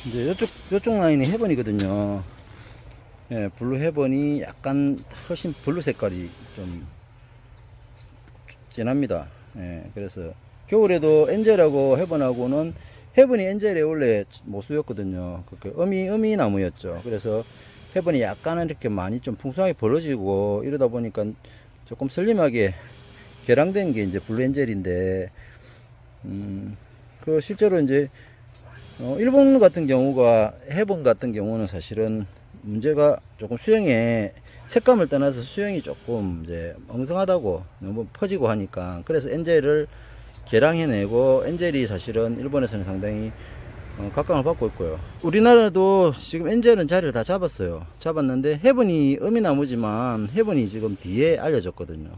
이제 요쪽 라인이 해번이거든요. 예, 블루 해번이 약간 훨씬 블루 색깔이 좀 진합니다. 예, 그래서 겨울에도 엔젤하고 해번하고는 해번이 엔젤의 원래 모수였거든요. 그 어미 나무였죠. 그래서 해번이 약간은 이렇게 많이 좀 풍성하게 벌어지고 이러다 보니까 조금 슬림하게 개량된 게 이제 블루 엔젤인데, 그 실제로 이제 일본 같은 경우가 해번 같은 경우는 사실은 문제가 조금 수영에 색감을 떠나서 수영이 조금 이제 엉성하다고 너무 퍼지고 하니까, 그래서 엔젤을 개량해내고 엔젤이 사실은 일본에서는 상당히 각광을 받고 있고요. 우리나라도 지금 엔젤은 자리를 다 잡았어요. 잡았는데 해번이 어미나무지만 해번이 지금 뒤에 알려졌거든요.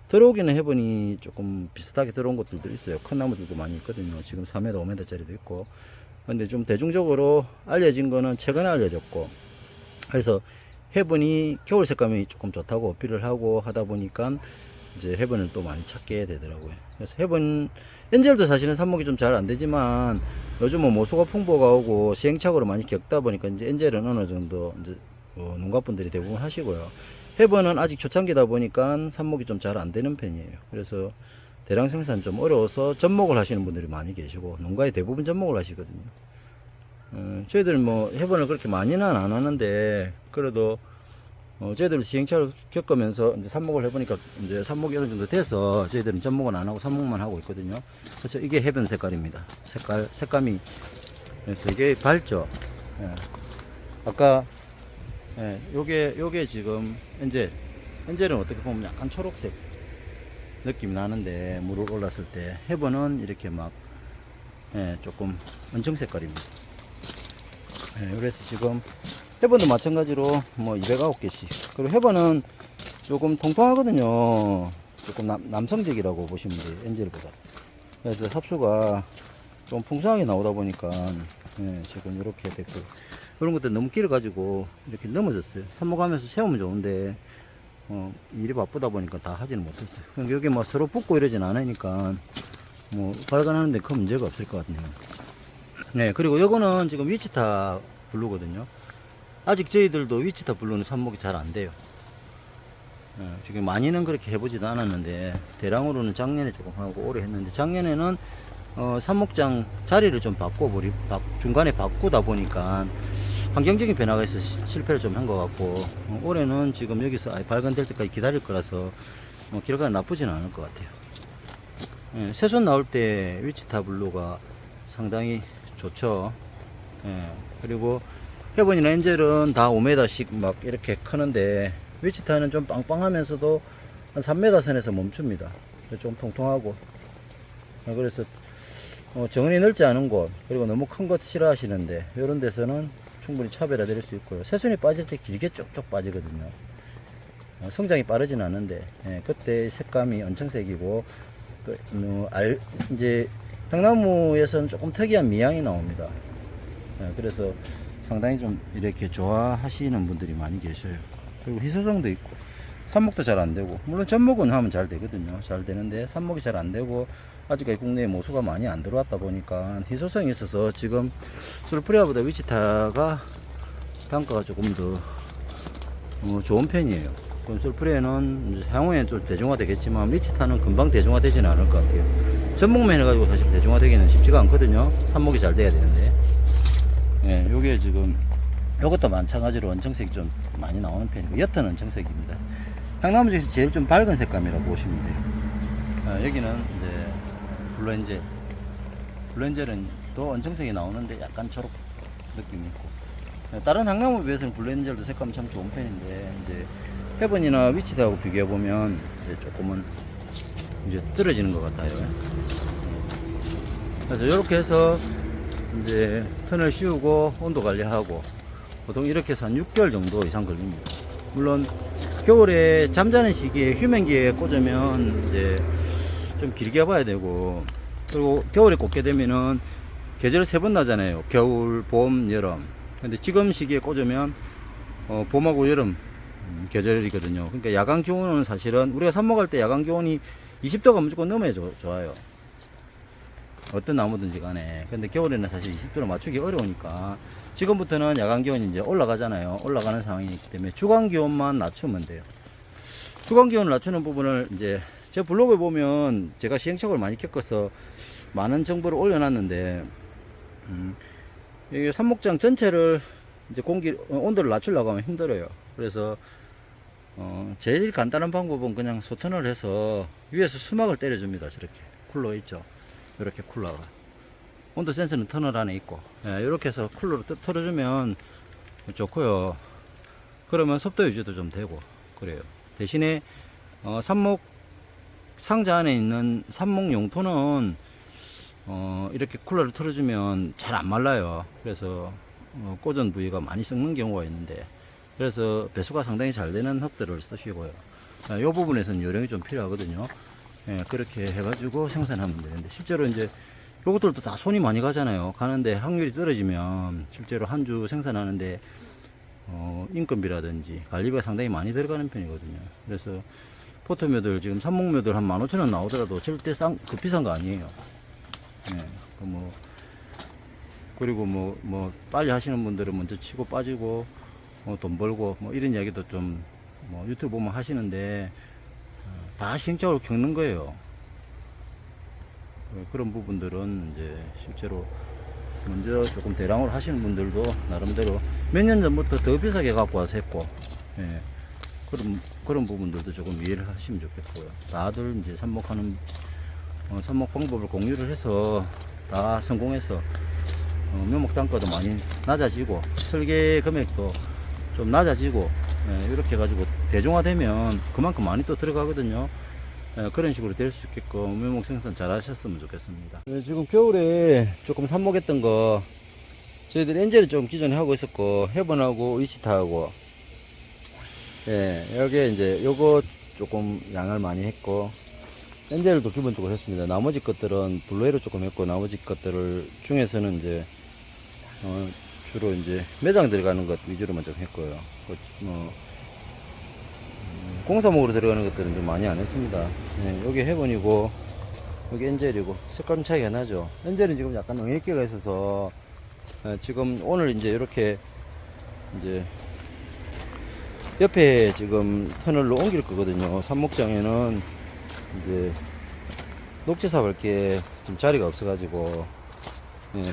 들어오기는 해번이 조금 비슷하게 들어온 것들도 있어요. 큰 나무들도 많이 있거든요. 지금 3m, 5m 짜리도 있고. 근데 좀 대중적으로 알려진 거는 최근에 알려졌고, 그래서 해번이 겨울 색감이 조금 좋다고 어필을 하고 하다 보니까 이제 해번을 또 많이 찾게 되더라고요. 그래서 해번 엔젤도 사실은 삽목이 좀 잘 안 되지만 요즘은 모수가 풍부가 오고 시행착오를 많이 겪다 보니까 이제 엔젤은 어느 정도 이제 농가분들이 대부분 하시고요. 해번은 아직 초창기다 보니까 삽목이 좀 잘 안 되는 편이에요. 그래서 대량 생산 좀 어려워서 접목을 하시는 분들이 많이 계시고, 농가의 대부분 접목을 하시거든요. 저희들 뭐 해번을 그렇게 많이는 안 하는데, 그래도 저희들 시행착오를 겪으면서 이제 삽목을 해보니까 이제 삽목이 어느 정도 돼서 저희들은 접목은 안 하고 삽목만 하고 있거든요. 그래서 이게 해변 색깔입니다. 색감이 되게 밝죠. 예. 아까 요게 지금 엔젤은 어떻게 보면 약간 초록색 느낌이 나는데, 물을 올랐을 때 해번은 이렇게 막 조금 은청 색깔입니다. 그래서 지금 해번도 마찬가지로 뭐 209개씩. 그리고 해번은 조금 통통하거든요. 조금 남성적이라고 보시면 돼요, 엔젤보다. 그래서 삽수가 좀 풍성하게 나오다 보니까 지금 이렇게 됐고, 이런 것들 너무 길어가지고 이렇게 넘어졌어요. 삽목하면서 세우면 좋은데 일이 바쁘다 보니까 다 하지는 못했어요. 여기 뭐 서로 붙고 이러진 않으니까 뭐 발간하는데 큰 문제가 없을 것 같네요. 네, 그리고 요거는 지금 위치타 블루거든요. 아직 저희들도 위치타 블루는 삽목이 잘 안 돼요. 지금 많이는 그렇게 해보지도 않았는데, 대량으로는 작년에 조금 하고 올해 했는데, 작년에는 삽목장 자리를 좀 중간에 바꾸다 보니까 환경적인 변화가 있어서 실패를 좀 한 것 같고, 올해는 지금 여기서 발견될 때까지 기다릴 거라서 결과가 나쁘지는 않을 것 같아요. 새순 나올 때 위치타 블루가 상당히 좋죠. 그리고 해번이나 엔젤은 다 5m씩 막 이렇게 크는데, 위치타는 좀 빵빵하면서도 한 3m 선에서 멈춥니다. 좀 통통하고. 그래서 정원이 넓지 않은 곳, 그리고 너무 큰 것 싫어하시는데 이런 데서는 충분히 차별화 될 수 있고요. 새순이 빠질 때 길게 쭉쭉 빠지거든요. 성장이 빠르진 않은데 그때 색감이 은청색이고, 또 이제 향나무에서는 조금 특이한 미향이 나옵니다. 그래서 상당히 좀 이렇게 좋아하시는 분들이 많이 계셔요. 그리고 희소성도 있고, 삽목도 잘 안 되고, 물론 접목은 하면 잘 되거든요. 잘 되는데 삽목이 잘 안 되고 아직까지 국내에 모수가 많이 안 들어왔다 보니까 희소성이 있어서 지금 술프레아보다 위치타가 단가가 조금 더 좋은 편이에요. 그럼 술프레는 향후에 좀 대중화 되겠지만 위치타는 금방 대중화 되지는 않을 것 같아요. 접목만 해가지고 사실 대중화 되기는 쉽지가 않거든요. 삽목이 잘 돼야 되는데. 요게 지금 요것도 마찬가지로 은청색이 좀 많이 나오는 편이고, 옅은 은청색입니다. 향나무 중에서 제일 좀 밝은 색감이라고 보시면 돼요. 여기는 이제 블루엔젤. 블루엔젤은 또 은청색이 나오는데 약간 초록 느낌이 있고, 다른 향나무에 비해서는 블루엔젤도 색감이 참 좋은 편인데, 이제 해번이나 위치드하고 비교해 보면 이제 조금은 이제 떨어지는 것 같아요. 그래서 이렇게 해서 이제 턴을 씌우고 온도 관리하고, 보통 이렇게 해서 한 6개월 정도 이상 걸립니다. 물론 겨울에 잠자는 시기에 휴men기에 꽂으면 이제 좀 길게 봐야 되고, 그리고 겨울에 꽂게 되면은 계절 3번 나잖아요. 겨울, 봄, 여름. 근데 지금 시기에 꽂으면 봄하고 여름 계절이거든요. 그러니까 야간 기온은 사실은 우리가 삽목할 때 야간 기온이 20도가 무조건 넘어야 좋아요. 어떤 나무든지 간에. 근데 겨울에는 사실 20도를 맞추기 어려우니까 지금부터는 야간 기온이 이제 올라가잖아요. 올라가는 상황이기 때문에 주간 기온만 낮추면 돼요. 주간 기온을 낮추는 부분을 이제 제 블로그에 보면 제가 시행착오를 많이 겪어서 많은 정보를 올려놨는데, 여기 삽목장 전체를 이제 온도를 낮추려고 하면 힘들어요. 그래서 제일 간단한 방법은 그냥 소턴을 해서 위에서 수막을 때려줍니다. 저렇게 쿨러 있죠. 이렇게 쿨러가 온도 센서는 터널 안에 있고, 이렇게 해서 쿨러로 틀어주면 좋고요. 그러면 습도 유지도 좀 되고 그래요. 대신에 삽목 상자 안에 있는 삽목 용토는 이렇게 쿨러를 틀어주면 잘 안 말라요. 그래서 꽂은 부위가 많이 썩는 경우가 있는데, 그래서 배수가 상당히 잘 되는 흡들을 쓰시고요. 이 부분에서는 요령이 좀 필요하거든요. 그렇게 해가지고 생산하면 되는데, 실제로 이제 요것들도 다 손이 많이 가잖아요. 가는데 확률이 떨어지면 실제로 한 주 생산하는데 인건비라든지 관리비가 상당히 많이 들어가는 편이거든요. 그래서 포토묘들 지금 삽목묘들 한 15,000원 나오더라도 절대 비싼 거 아니에요. 그리고 빨리 하시는 분들은 먼저 치고 빠지고 돈 벌고 이런 이야기도 좀 유튜브 보면 하시는데, 다 시행착오를 겪는 거예요. 그런 부분들은 이제 실제로 먼저 조금 대량으로 하시는 분들도 나름대로 몇 년 전부터 더 비싸게 갖고 와서 했고, 그런 부분들도 조금 이해를 하시면 좋겠고요. 다들 이제 삽목하는 삽목 방법을 공유를 해서 다 성공해서 묘목 단가도 많이 낮아지고 설계 금액도 좀 낮아지고, 이렇게 해가지고 대중화되면 그만큼 많이 또 들어가거든요. 그런 식으로 될 수 있게끔 묘목 생산 잘 하셨으면 좋겠습니다. 지금 겨울에 조금 삽목했던 거 저희들 엔젤을 좀 기존에 하고 있었고, 헤븐하고 위치타하고, 여기에 이제 요거 조금 양을 많이 했고, 엔젤도 기본적으로 했습니다. 나머지 것들은 블루에로 조금 했고, 나머지 것들을 중에서는 이제 주로 이제 매장 들어가는 것 위주로만 좀 했고요. 공사목으로 들어가는 것들은 좀 많이 안 했습니다. 여기 헤븐이고 여기 엔젤이고 색감 차이가 나죠. 엔젤은 지금 약간 응애기가 있어서 지금 오늘 이제 이렇게 이제 옆에 지금 터널로 옮길 거거든요. 삽목장에는 이제 녹지삽 할게 좀 자리가 없어가지고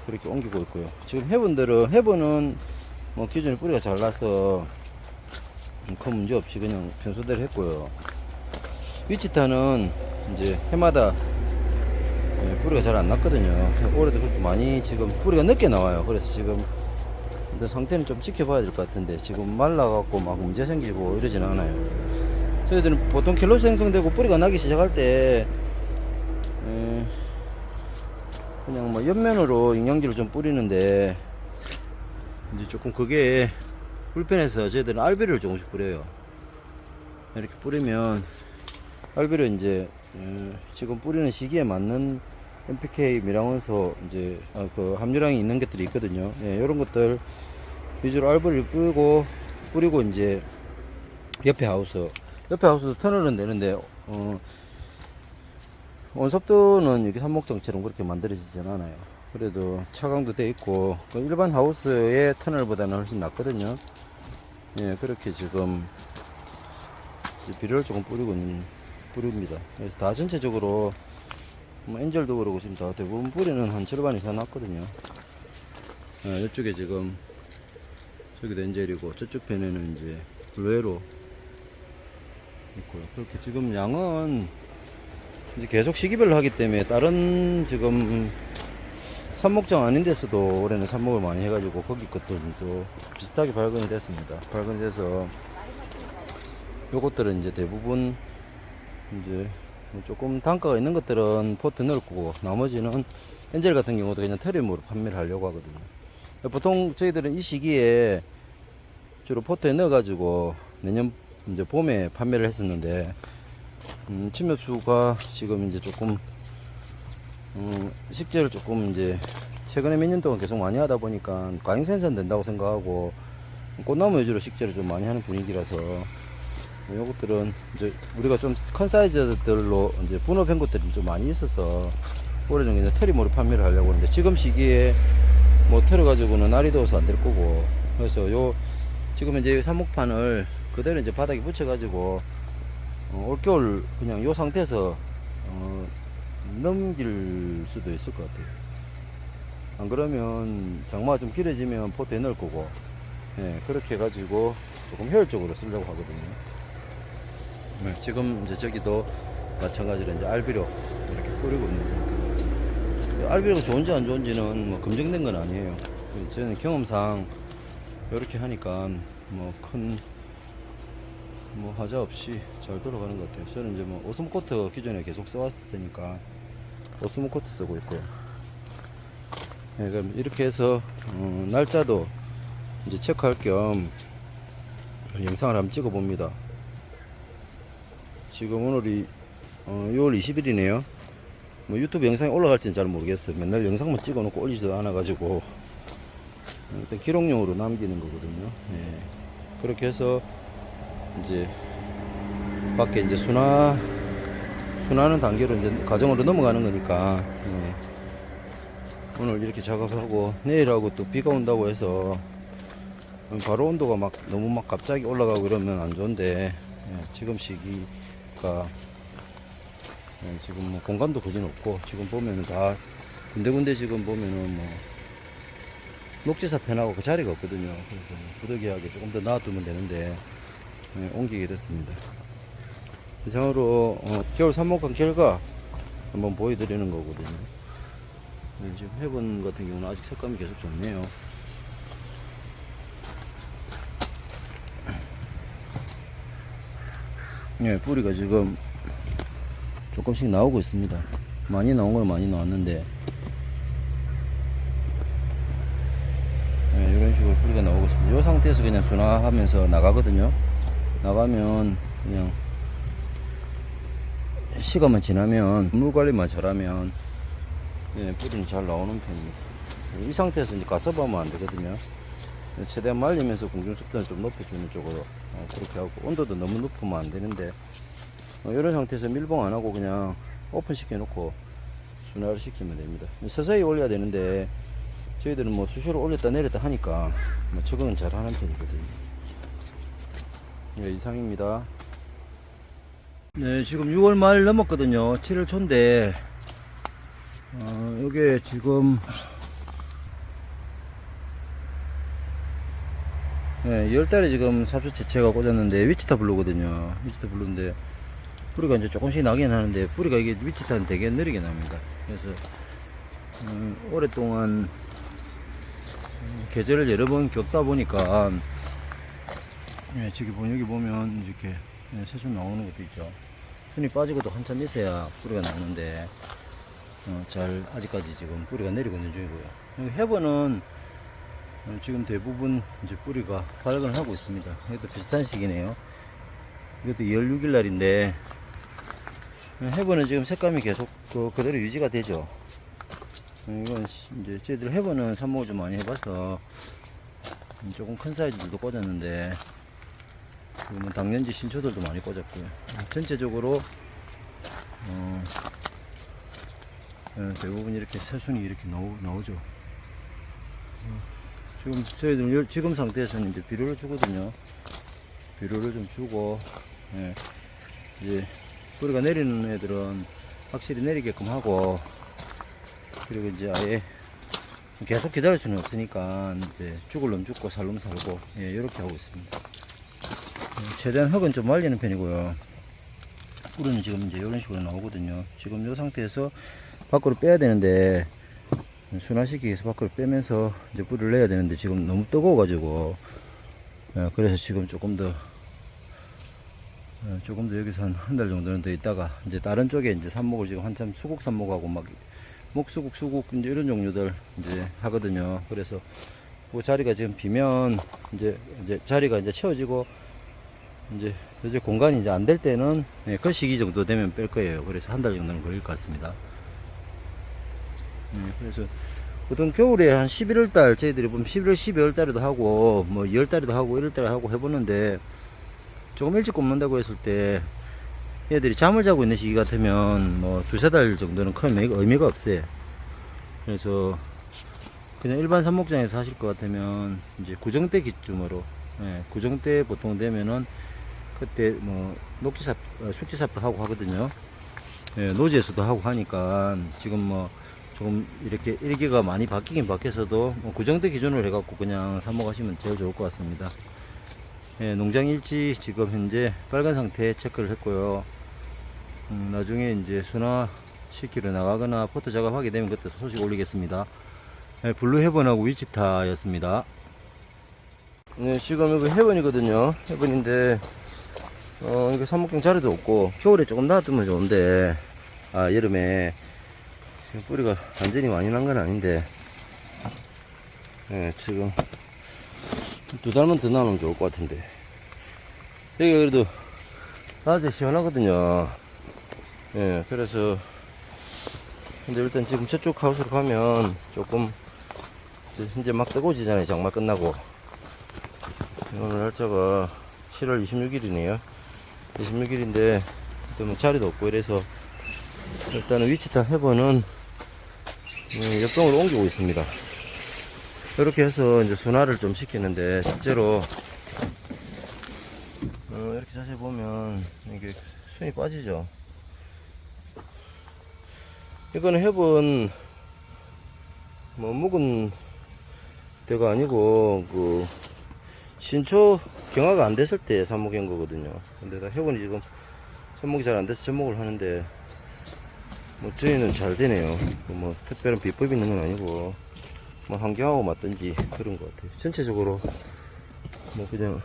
그렇게 옮기고 있고요. 지금 헤븐은 기존에 뿌리가 잘 나서 큰 문제 없이 그냥 평소대로 했고요. 위치타는 이제 해마다 뿌리가 잘 안 났거든요. 올해도 그렇게 많이 지금 뿌리가 늦게 나와요. 그래서 지금 상태는 좀 지켜봐야 될 것 같은데, 지금 말라갖고 막 문제 생기고 이러진 않아요. 저희들은 보통 킬로수 생성되고 뿌리가 나기 시작할 때 그냥 옆면으로 영양제를 좀 뿌리는데, 이제 조금 그게 불편해서 저희들은 알비를 조금씩 뿌려요. 이렇게 뿌리면 알비를 이제 지금 뿌리는 시기에 맞는 NPK 미량원소 이제 그 함유량이 있는 것들이 있거든요. 이런 것들 위주로 알비를 뿌리고 이제 옆에 하우스도 터널은 되는데 온습도는 여기 삽목장처럼 그렇게 만들어지진 않아요. 그래도 차광도 돼 있고 일반 하우스의 터널보다는 훨씬 낫거든요. 그렇게 지금 비료를 조금 뿌립니다. 그래서 다 전체적으로 엔젤도 그러고 지금 다 대부분 뿌리는 한 절반 이상 났거든요. 이쪽에 지금 저기도 엔젤이고 저쪽 편에는 이제 블루에로 있고요. 그렇게 지금 양은 이제 계속 시기별로 하기 때문에 다른 지금 삽목장 아닌 데서도 올해는 삽목을 많이 해가지고 거기 것들도 비슷하게 발견이 됐습니다. 발견이 돼서 요것들은 이제 대부분 이제 조금 단가가 있는 것들은 포트 넣을 거고, 나머지는 엔젤 같은 경우도 그냥 트림으로 판매를 하려고 하거든요. 보통 저희들은 이 시기에 주로 포트에 넣어가지고 내년 이제 봄에 판매를 했었는데, 침엽수가 지금 이제 조금 식재를 조금 이제 최근에 몇 년 동안 계속 많이 하다 보니까 과잉 생산 된다고 생각하고 꽃나무 위주로 식재를 좀 많이 하는 분위기라서, 요것들은 이제 우리가 좀 큰 사이즈들로 이제 분업한 것들이 좀 많이 있어서 올해 중에 이제 트리머로 판매를 하려고 하는데 지금 시기에 뭐 틀어 가지고는 날이 더워서 안 될 거고, 그래서 요 지금 이제 삽목판을 그대로 이제 바닥에 붙여 가지고 올겨울 그냥 요 상태에서 넘길 수도 있을 것 같아요. 안 그러면 장마가 좀 길어지면 포트에 넣을 거고, 예, 그렇게 해가지고 조금 효율적으로 쓰려고 하거든요. 네, 지금 이제 저기도 마찬가지로 이제 알비료 이렇게 뿌리고 있는 거예요. 알비료가 좋은지 안 좋은지는 뭐 검증된 건 아니에요. 저는 경험상 이렇게 하니까 뭐 큰 뭐 하자 없이 잘 돌아가는 것 같아요. 저는 이제 뭐 오스모코트 기존에 계속 써왔으니까 오스모코트 쓰고 있고요. 네, 그럼 이렇게 해서 날짜도 이제 체크할 겸 영상을 한번 찍어 봅니다. 지금 오늘이 6월 20일이네요. 뭐 유튜브 영상이 올라갈지는 잘 모르겠어요. 맨날 영상만 찍어 놓고 올리지도 않아 가지고 일단 기록용으로 남기는 거거든요. 네. 그렇게 해서 이제 밖에 이제 순화하는 단계로 이제 과정으로 넘어가는 거니까, 네. 오늘 이렇게 작업하고 내일하고 또 비가 온다고 해서 바로 온도가 막 너무 막 갑자기 올라가고 이러면 안 좋은데, 예, 지금 시기가 지금 뭐 공간도 거진 없고, 지금 보면은 다 군데군데 지금 보면은 뭐 녹지사 편하고 그 자리가 없거든요. 그래서 부득이하게 조금 더 놔두면 되는데, 예, 옮기게 됐습니다. 이상으로 겨울 삽목한 결과 한번 보여드리는 거거든요. 네, 지금 해본 같은 경우는 아직 색감이 계속 좋네요. 네, 뿌리가 지금 조금씩 나오고 있습니다. 많이 나온 건 많이 나왔는데, 네, 이런 식으로 뿌리가 나오고 있습니다. 이 상태에서 그냥 순화하면서 나가거든요. 나가면 그냥 시간만 지나면 물 관리만 잘하면, 예, 뿌리는 잘 나오는 편입니다. 이 상태에서 이제 가섭하면 안 되거든요. 최대한 말리면서 공중 습도를 좀 높여주는 쪽으로 그렇게 하고, 온도도 너무 높으면 안 되는데, 이런 상태에서 밀봉 안 하고 그냥 오픈 시켜 놓고 순화를 시키면 됩니다. 서서히 올려야 되는데 저희들은 뭐 수시로 올렸다 내렸다 하니까 뭐 적응은 잘 하는 편이거든요. 네, 이상입니다. 네, 지금 6월 말 넘었거든요. 7월 초인데, 요게 지금, 네, 10달에 지금 삽수 채채가 꽂았는데, 위치타 블루거든요. 위치타 블루인데, 뿌리가 이제 조금씩 나긴 하는데, 뿌리가 이게 위치타는 되게 느리게 납니다. 그래서, 오랫동안, 계절을 여러 번 겪다 보니까, 예, 지금 여기 보면 이렇게 새순 나오는 것도 있죠. 순이 빠지고도 한참 있어야 뿌리가 나오는데, 잘 아직까지 지금 뿌리가 내리고 있는 중이고요. 여기 해번은 지금 대부분 이제 뿌리가 발각을 하고 있습니다. 이것도 비슷한 시기네요. 이것도 2월 6일 날인데, 해번은 지금 색감이 계속 그대로 유지가 되죠. 이건 이제 저희들 해번은 삽목을 좀 많이 해봐서 조금 큰 사이즈들도 꽂았는데, 뭐 당년지 신초들도 많이 꽂았고요. 전체적으로 대부분 이렇게 새순이 이렇게 나오죠. 지금 저희들 지금 상태에서는 이제 비료를 주거든요. 비료를 좀 주고, 예, 이제 뿌리가 내리는 애들은 확실히 내리게끔 하고, 그리고 이제 아예 계속 기다릴 수는 없으니까 이제 죽을 놈 죽고 살 놈 살고, 예, 이렇게 하고 있습니다. 최대한 흙은 좀 말리는 편이고요. 뿌리는 지금 이제 이런 식으로 나오거든요. 지금 이 상태에서 밖으로 빼야 되는데, 순화시키기 위해서 밖으로 빼면서 이제 뿌리를 내야 되는데, 지금 너무 뜨거워가지고, 그래서 지금 조금 더 여기서 한 달 정도는 더 있다가, 이제 다른 쪽에 이제 삽목을 지금 한참 수국 삽목하고 막 목수국, 수국, 이제 이런 종류들 이제 하거든요. 그래서 그 자리가 지금 비면 이제 자리가 이제 채워지고, 이제 공간이 이제 안 될 때는, 그 시기 정도 되면 뺄 거예요. 그래서 한 달 정도는 걸릴 것 같습니다. 그래서 보통 겨울에 한 11월 달 저희들이 보면 11월, 12월 달에도 하고 뭐 2월 달에도 하고 1월 달에 하고 해보는데, 조금 일찍 꽂는다고 했을 때 얘들이 잠을 자고 있는 시기 같으면 뭐 두세 달 정도는 큰 의미가 없어요. 그래서 그냥 일반 삽목장에서 하실 것 같으면 이제 구정대 기점으로, 예, 구정대 보통 되면은 그때 뭐 녹지삽, 숙지삽도 하고 하거든요. 예, 노지에서도 하고 하니까 지금 뭐 조금 이렇게 일기가 많이 바뀌긴 바뀌어서도 뭐 구정대 기준으로 해갖고 그냥 삽목하시면 제일 좋을 것 같습니다. 예, 농장 일지 지금 현재 빨간 상태 체크를 했고요. 나중에 이제 순화 시키러 나가거나 포트 작업하게 되면 그때 소식 올리겠습니다. 네, 블루 헤븐하고 위치타였습니다. 네, 지금 이거 헤븐이거든요. 헤븐인데, 이거 삽목경 자리도 없고, 겨울에 조금 놔두면 좋은데, 여름에, 지금 뿌리가 완전히 많이 난 건 아닌데, 네, 지금, 두 달만 더 놔놓으면 좋을 것 같은데. 여기가 그래도, 낮에 시원하거든요. 예, 그래서, 근데 일단 지금 저쪽 하우스로 가면 조금, 이제 막 뜨거워지잖아요. 장마 끝나고. 오늘 날짜가 7월 26일이네요. 26일인데, 또 자리도 없고 이래서, 일단은 위치타 해보는, 옆동으로 옮기고 있습니다. 이렇게 해서 이제 순화를 좀 시키는데, 실제로, 이렇게 자세히 보면, 이게 순이 빠지죠. 이거는 해본, 뭐, 묵은 때가 아니고, 신초 경화가 안 됐을 때 삽목한 거거든요. 근데 다 해본이 지금 삽목이 잘 안 돼서 접목을 하는데, 뭐, 저희는 잘 되네요. 뭐, 특별한 비법이 있는 건 아니고, 뭐, 환경하고 맞든지 그런 것 같아요. 전체적으로, 뭐, 그냥,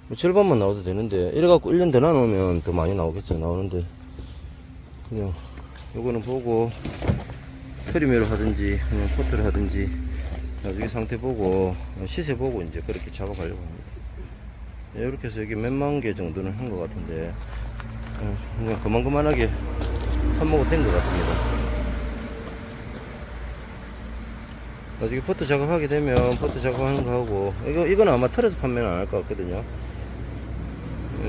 뭐 절반만 나와도 되는데, 이래갖고 1년 더 나누면 더 많이 나오겠죠. 나오는데, 그냥, 요거는 보고, 트리메로 하든지, 그냥 포트를 하든지, 나중에 상태 보고, 시세 보고, 이제 그렇게 작업하려고 합니다. 이렇게 해서 여기 몇만 개 정도는 한 것 같은데, 그냥 그만하게 삽목은 된 것 같습니다. 나중에 포트 작업하게 되면, 포트 작업하는 거 하고, 이거는 아마 틀어서 판매는 안 할 것 같거든요.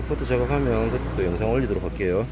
포트 작업하면 그것도 영상 올리도록 할게요.